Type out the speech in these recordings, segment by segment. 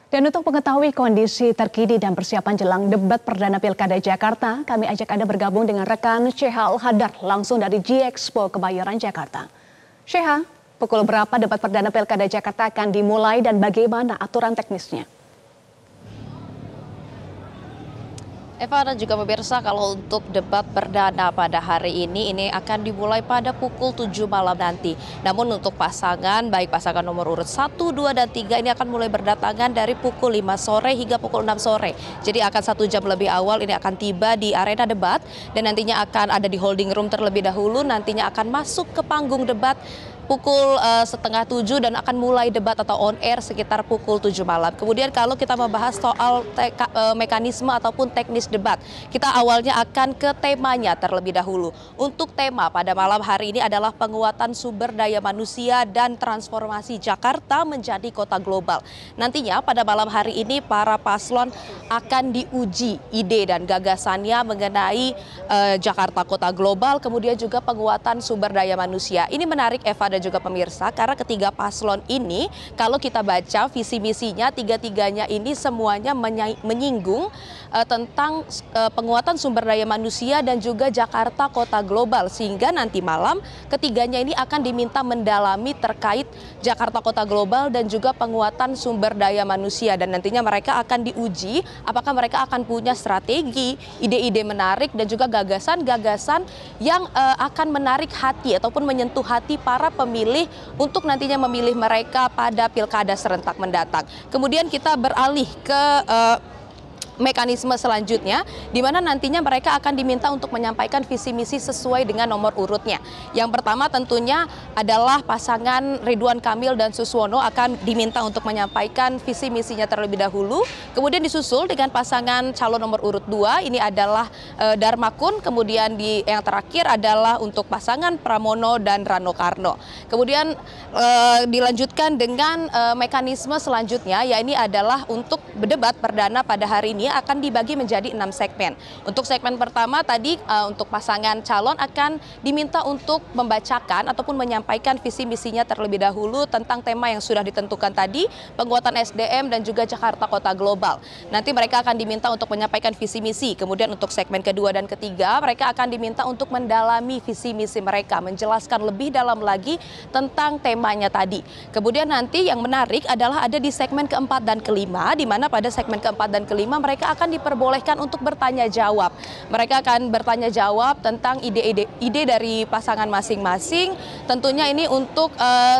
Dan untuk mengetahui kondisi terkini dan persiapan jelang debat perdana Pilkada Jakarta, kami ajak Anda bergabung dengan rekan Sheha Al-Hadar langsung dari G-Expo Kebayoran Jakarta. Sheha, pukul berapa debat perdana Pilkada Jakarta akan dimulai dan bagaimana aturan teknisnya? Eva dan juga pemirsa, kalau untuk debat perdana pada hari ini akan dimulai pada pukul 7 malam nanti. Namun untuk pasangan, baik pasangan nomor urut 1, 2, dan 3 ini akan mulai berdatangan dari pukul 5 sore hingga pukul 6 sore. Jadi akan 1 jam lebih awal ini akan tiba di arena debat dan nantinya akan ada di holding room terlebih dahulu, nantinya akan masuk ke panggung debat pukul 6:30 dan akan mulai debat atau on air sekitar pukul 7 malam. Kemudian kalau kita membahas soal mekanisme ataupun teknis debat, kita awalnya akan ke temanya terlebih dahulu. Untuk tema pada malam hari ini adalah penguatan sumber daya manusia dan transformasi Jakarta menjadi kota global. Nantinya pada malam hari ini para paslon akan diuji ide dan gagasannya mengenai Jakarta kota global, kemudian juga penguatan sumber daya manusia. Ini menarik Eva dan juga pemirsa, karena ketiga paslon ini kalau kita baca visi misinya, tiga-tiganya ini semuanya menyinggung tentang penguatan sumber daya manusia dan juga Jakarta kota global, sehingga nanti malam ketiganya ini akan diminta mendalami terkait Jakarta kota global dan juga penguatan sumber daya manusia, dan nantinya mereka akan diuji apakah mereka akan punya strategi, ide-ide menarik dan juga gagasan-gagasan yang akan menarik hati ataupun menyentuh hati para pemilih untuk nantinya memilih mereka pada pilkada serentak mendatang. Kemudian kita beralih ke mekanisme selanjutnya, di mana nantinya mereka akan diminta untuk menyampaikan visi misi sesuai dengan nomor urutnya. Yang pertama tentunya adalah pasangan Ridwan Kamil dan Suswono akan diminta untuk menyampaikan visi misinya terlebih dahulu. Kemudian disusul dengan pasangan calon nomor urut 2, ini adalah Darmakun. Kemudian yang terakhir adalah untuk pasangan Pramono dan Rano Karno. Kemudian dilanjutkan dengan mekanisme selanjutnya, ya ini adalah untuk berdebat perdana pada hari ini akan dibagi menjadi 6 segmen. Untuk segmen pertama tadi untuk pasangan calon akan diminta untuk membacakan ataupun menyampaikan visi misinya terlebih dahulu tentang tema yang sudah ditentukan tadi, penguatan SDM dan juga Jakarta kota global. Nanti mereka akan diminta untuk menyampaikan visi misi. Kemudian untuk segmen kedua dan ketiga mereka akan diminta untuk mendalami visi misi mereka, menjelaskan lebih dalam lagi tentang temanya tadi. Kemudian nanti yang menarik adalah ada di segmen keempat dan kelima, di mana pada segmen keempat dan kelima mereka akan diperbolehkan untuk bertanya jawab. Mereka akan bertanya jawab tentang ide dari pasangan masing-masing. Tentunya ini untuk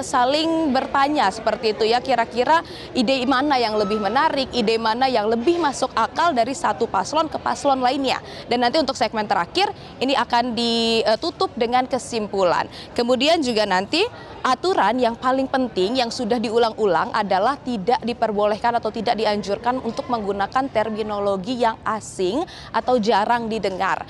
saling bertanya seperti itu ya, kira-kira ide mana yang lebih menarik, ide mana yang lebih masuk akal dari satu paslon ke paslon lainnya. Dan nanti untuk segmen terakhir ini akan ditutup dengan kesimpulan. Kemudian juga nanti aturan yang paling penting yang sudah diulang-ulang adalah tidak diperbolehkan atau tidak dianjurkan untuk menggunakan terminologi yang asing atau jarang didengar.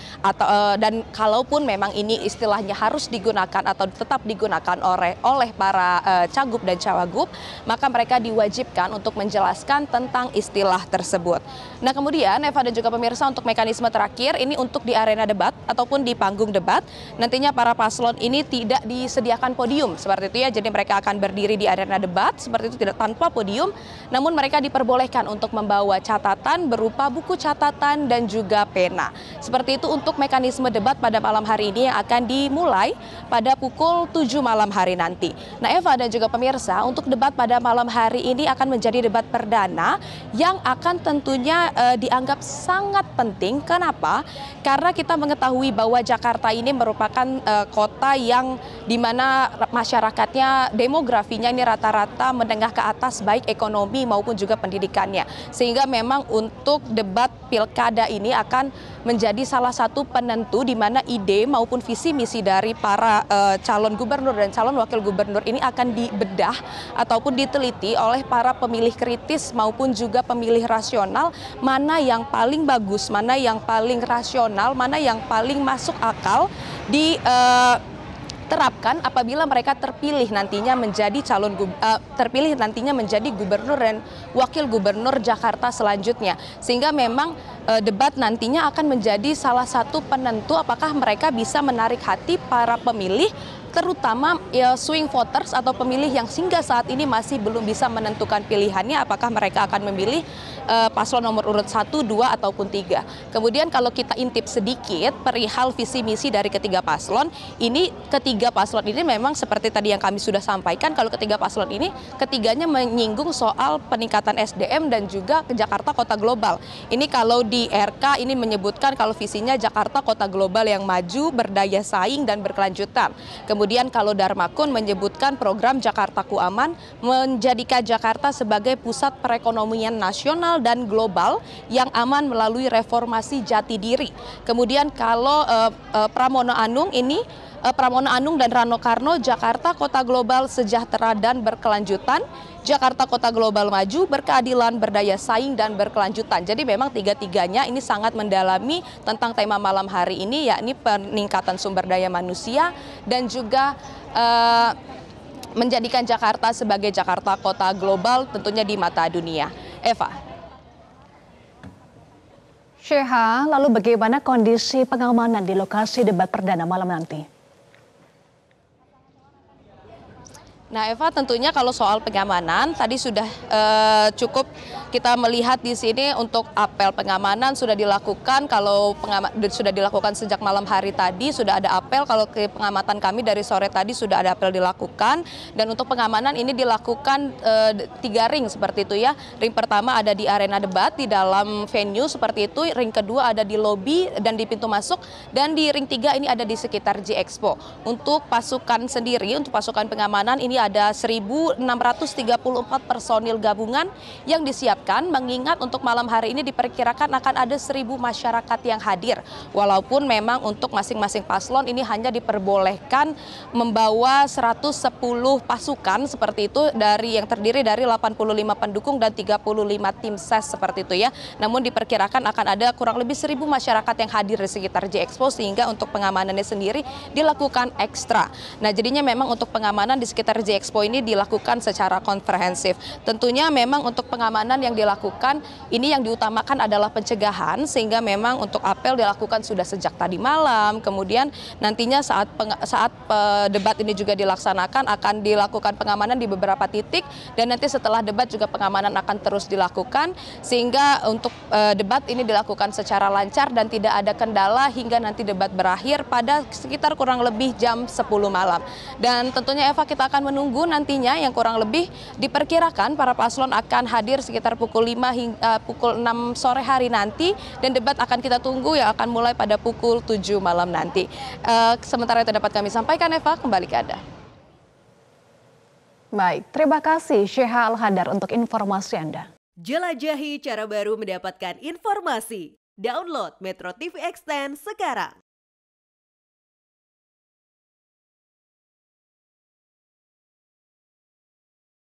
Dan kalaupun memang ini istilahnya harus digunakan atau tetap digunakan oleh para cagup dan cawagup, maka mereka diwajibkan untuk menjelaskan tentang istilah tersebut. Nah kemudian Eva dan juga pemirsa, untuk mekanisme terakhir ini untuk di arena debat ataupun di panggung debat, nantinya para paslon ini tidak disediakan podium seperti itu ya, jadi mereka akan berdiri di arena debat seperti itu, tidak tanpa podium, namun mereka diperbolehkan untuk membawa catatan berupa buku catatan dan juga pena. Seperti itu untuk mekanisme debat pada malam hari ini yang akan dimulai pada pukul 7 malam hari nanti. Nah Eva dan juga pemirsa, untuk debat pada malam hari ini akan menjadi debat perdana yang akan tentunya dianggap sangat penting. Kenapa? Karena kita mengetahui bahwa Jakarta ini merupakan kota yang dimana masyarakatnya, demografinya ini rata-rata menengah ke atas, baik ekonomi maupun juga pendidikannya. Sehingga memang untuk debat pilkada ini akan menjadi salah satu penentu di mana ide maupun visi misi dari para calon gubernur dan calon wakil gubernur ini akan dibedah ataupun diteliti oleh para pemilih kritis maupun juga pemilih rasional, mana yang paling bagus, mana yang paling rasional, mana yang paling masuk akal terapkan apabila mereka terpilih nantinya menjadi gubernur dan wakil gubernur Jakarta selanjutnya. Sehingga memang debat nantinya akan menjadi salah satu penentu apakah mereka bisa menarik hati para pemilih terutama ya, swing voters atau pemilih yang hingga saat ini masih belum bisa menentukan pilihannya apakah mereka akan memilih paslon nomor urut 1, 2, ataupun 3. Kemudian kalau kita intip sedikit perihal visi misi dari ketiga paslon, ini ketiga paslon ini memang seperti tadi yang kami sudah sampaikan, kalau ketiga paslon ini ketiganya menyinggung soal peningkatan SDM dan juga ke Jakarta Kota Global. Ini kalau di RK ini menyebutkan kalau visinya Jakarta Kota Global yang maju, berdaya saing dan berkelanjutan. Kemudian kalau Darmakun menyebutkan program Jakartaku Aman, menjadikan Jakarta sebagai pusat perekonomian nasional dan global yang aman melalui reformasi jati diri. Kemudian kalau Pramono Anung ini Pramono Anung dan Rano Karno, Jakarta Kota Global sejahtera dan berkelanjutan, Jakarta Kota Global maju, berkeadilan, berdaya saing dan berkelanjutan. Jadi memang tiga-tiganya ini sangat mendalami tentang tema malam hari ini, yakni peningkatan sumber daya manusia dan juga menjadikan Jakarta sebagai Jakarta Kota Global tentunya di mata dunia. Eva. Sheha, lalu bagaimana kondisi pengamanan di lokasi debat perdana malam nanti? Nah Eva, tentunya kalau soal pengamanan tadi sudah cukup kita melihat di sini untuk apel pengamanan sudah dilakukan. Kalau sudah dilakukan sejak malam hari tadi sudah ada apel. Kalau ke pengamatan kami dari sore tadi sudah ada apel dilakukan. Dan untuk pengamanan ini dilakukan 3 ring seperti itu ya. Ring pertama ada di arena debat di dalam venue seperti itu. Ring kedua ada di lobi dan di pintu masuk. Dan di ring 3 ini ada di sekitar G-Expo. Untuk pasukan sendiri, untuk pasukan pengamanan ini ada 1.634 personil gabungan yang disiapkan, mengingat untuk malam hari ini diperkirakan akan ada 1.000 masyarakat yang hadir. Walaupun memang untuk masing-masing paslon ini hanya diperbolehkan membawa 110 pasukan seperti itu yang terdiri dari 85 pendukung dan 35 tim ses seperti itu ya. Namun diperkirakan akan ada kurang lebih 1.000 masyarakat yang hadir di sekitar G-Expo sehingga untuk pengamanannya sendiri dilakukan ekstra. Nah jadinya memang untuk pengamanan di sekitar G-Expo ini dilakukan secara komprehensif. Tentunya memang untuk pengamanan yang dilakukan ini yang diutamakan adalah pencegahan sehingga memang untuk apel dilakukan sudah sejak tadi malam. Kemudian nantinya saat debat ini juga dilaksanakan akan dilakukan pengamanan di beberapa titik dan nanti setelah debat juga pengamanan akan terus dilakukan sehingga untuk debat ini dilakukan secara lancar dan tidak ada kendala hingga nanti debat berakhir pada sekitar kurang lebih jam 10 malam. Dan tentunya Eva, kita akan menunggu nantinya yang kurang lebih diperkirakan para paslon akan hadir sekitar pukul 5 hingga pukul 6 sore hari nanti dan debat akan kita tunggu yang akan mulai pada pukul 7 malam nanti. Sementara itu dapat kami sampaikan Eva, kembali ke Anda. Baik, terima kasih Sheha Al-Hadar untuk informasi Anda. Jelajahi cara baru mendapatkan informasi. Download Metro TV Extend sekarang.